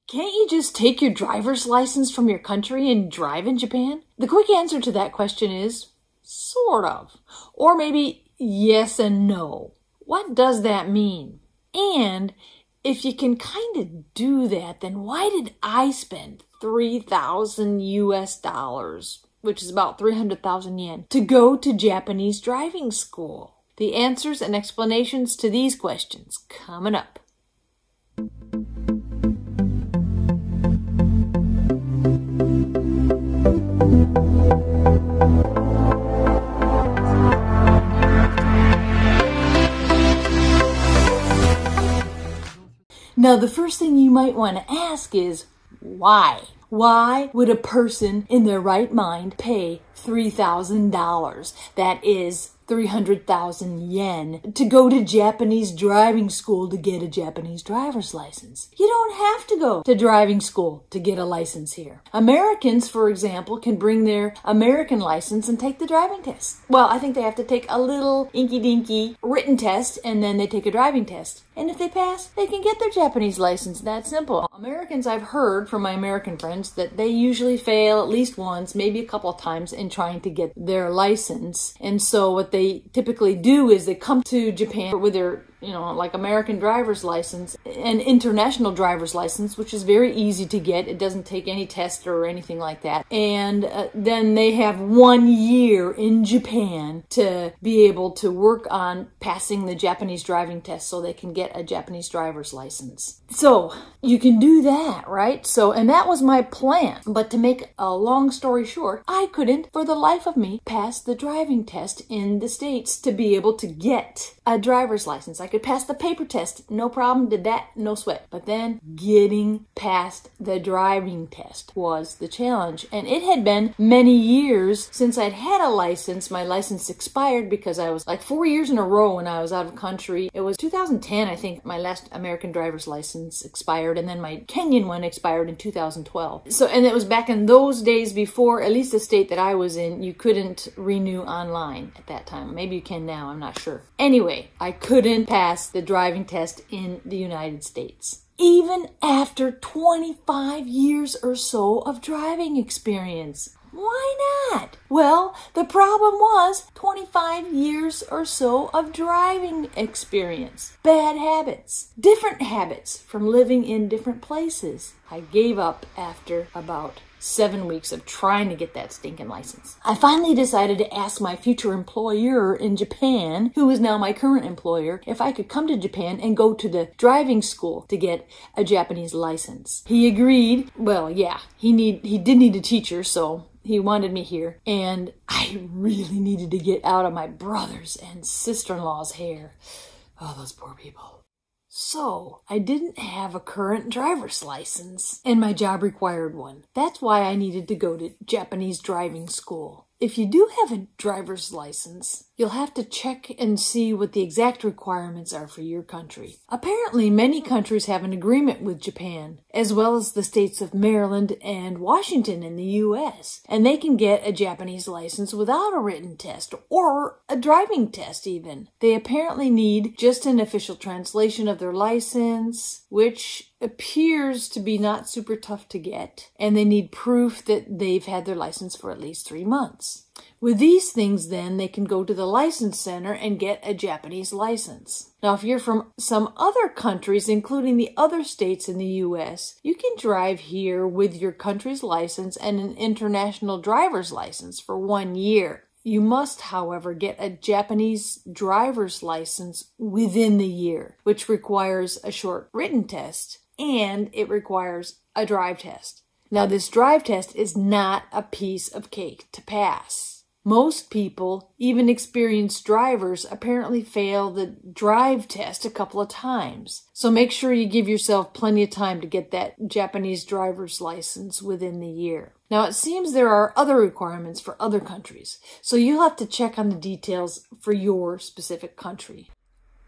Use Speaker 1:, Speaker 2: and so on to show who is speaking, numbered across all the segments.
Speaker 1: Can't you just take your driver's license from your country and drive in Japan? The quick answer to that question is sort of. Or maybe yes and no. What does that mean? And if you can kind of do that, then why did I spend 3,000 US dollars, which is about 300,000 yen, to go to Japanese driving school? The answers and explanations to these questions coming up. Now, the first thing you might want to ask is, why? Why would a person in their right mind pay $3,000? That is 300,000 yen to go to Japanese driving school to get a Japanese driver's license. You don't have to go to driving school to get a license here. Americans, for example, can bring their American license and take the driving test. Well, I think they have to take a little inky-dinky written test and then they take a driving test. And if they pass, they can get their Japanese license. That's simple. Americans, I've heard from my American friends that they usually fail at least once, maybe a couple of times in trying to get their license. And so what they typically do is they come to Japan with their, like American driver's license, an international driver's license, which is very easy to get. It doesn't take any test or anything like that. And then they have 1 year in Japan to be able to work on passing the Japanese driving test so they can get a Japanese driver's license. So you can do that, right? And that was my plan. But to make a long story short, I couldn't, for the life of me, pass the driving test in the States to be able to get a driver's license. I could pass the paper test, no problem, did that, no sweat. But then getting past the driving test was the challenge. And it had been many years since I'd had a license. My license expired because I was like 4 years in a row when I was out of country. It was 2010, I think, my last American driver's license expired, and then my Kenyan one expired in 2012. And it was back in those days before, at least the state that I was in, you couldn't renew online at that time. Maybe you can now, I'm not sure. Anyway, I couldn't pass the driving test in the United States, even after 25 years or so of driving experience. Why not? Well, the problem was 25 years or so of driving experience. Bad habits. Different habits from living in different places. I gave up after about 7 weeks of trying to get that stinking license. I finally decided to ask my future employer in Japan, who is now my current employer, if I could come to Japan and go to the driving school to get a Japanese license. He agreed. Well, yeah, he did need a teacher, so he wanted me here. And I really needed to get out of my brother's and sister-in-law's hair. Oh, those poor people. So, I didn't have a current driver's license, and my job required one. That's why I needed to go to Japanese driving school. If you do have a driver's license, you'll have to check and see what the exact requirements are for your country. Apparently, many countries have an agreement with Japan, as well as the states of Maryland and Washington in the U.S., and they can get a Japanese license without a written test, or a driving test even. They apparently need just an official translation of their license, which appears to be not super tough to get, and they need proof that they've had their license for at least 3 months. With these things, then, they can go to the license center and get a Japanese license. Now, if you're from some other countries, including the other states in the U.S., you can drive here with your country's license and an international driver's license for 1 year. You must, however, get a Japanese driver's license within the year, which requires a short written test, and it requires a drive test. Now, this drive test is not a piece of cake to pass. Most people, even experienced drivers, apparently fail the drive test a couple of times. So make sure you give yourself plenty of time to get that Japanese driver's license within the year. Now, it seems there are other requirements for other countries, so you'll have to check on the details for your specific country.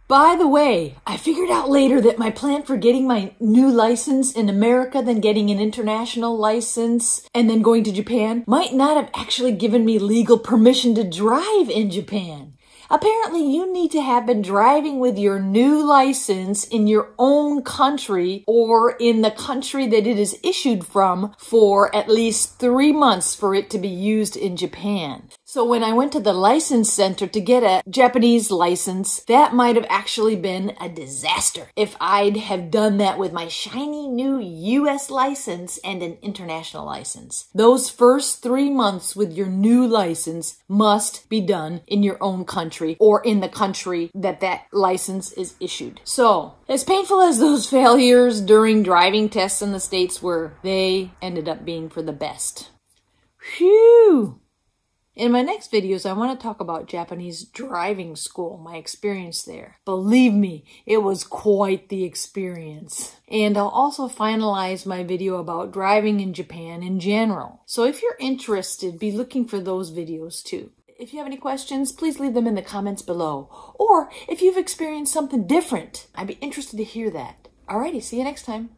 Speaker 1: By the way, I figured out later that my plan for getting my new license in America, then getting an international license, and then going to Japan might not have actually given me legal permission to drive in Japan. Apparently, you need to have been driving with your new license in your own country or in the country that it is issued from for at least 3 months for it to be used in Japan. So when I went to the license center to get a Japanese license, that might have actually been a disaster if I'd have done that with my shiny new US license and an international license. Those first 3 months with your new license must be done in your own country or in the country that that license is issued. So, as painful as those failures during driving tests in the States were, they ended up being for the best. Phew! In my next videos, I want to talk about Japanese driving school, my experience there. Believe me, it was quite the experience. And I'll also finalize my video about driving in Japan in general. So if you're interested, be looking for those videos too. If you have any questions, please leave them in the comments below. Or if you've experienced something different, I'd be interested to hear that. Alrighty, see you next time.